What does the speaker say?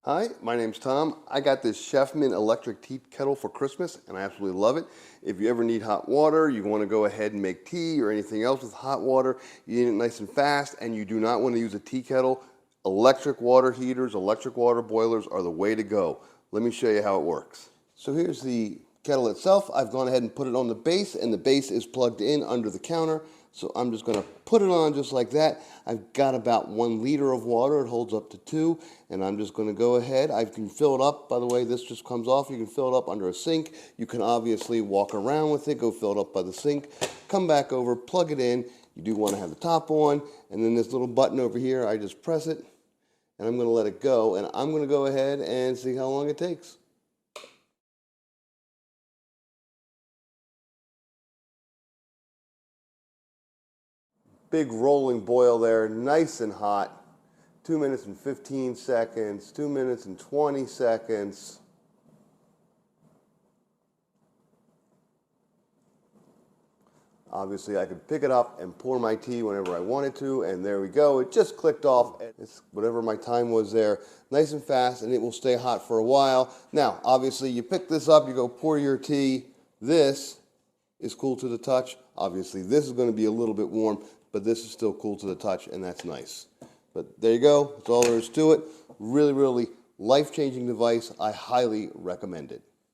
Hi, my name's Tom. I got this Chefman electric tea kettle for Christmas and I absolutely love it. If you ever need hot water, you want to go ahead and make tea or anything else with hot water, you need it nice and fast and you do not want to use a tea kettle, electric water heaters, electric water boilers are the way to go. Let me show you how it works. So here's the kettle itself. I've gone ahead and put it on the base and the base is plugged in under the counter. So I'm just going to put it on just like that. I've got about 1 liter of water. It holds up to 2. And I'm just going to go ahead. I can fill it up. By the way, this just comes off. You can fill it up under a sink. You can obviously walk around with it, go fill it up by the sink, come back over, plug it in. You do want to have the top on. And then this little button over here, I just press it. And I'm going to let it go. And I'm going to go ahead and see how long it takes. Big rolling boil there, nice and hot. 2 minutes and 15 seconds, 2 minutes and 20 seconds. Obviously, I could pick it up and pour my tea whenever I wanted to, and there we go. It just clicked off. It's whatever my time was there, nice and fast, and it will stay hot for a while. Now, obviously, you pick this up, you go pour your tea. This is cool to the touch. Obviously, this is going to be a little bit warm, but this is still cool to the touch, and that's nice. But there you go. That's all there is to it. Really, really life-changing device. I highly recommend it.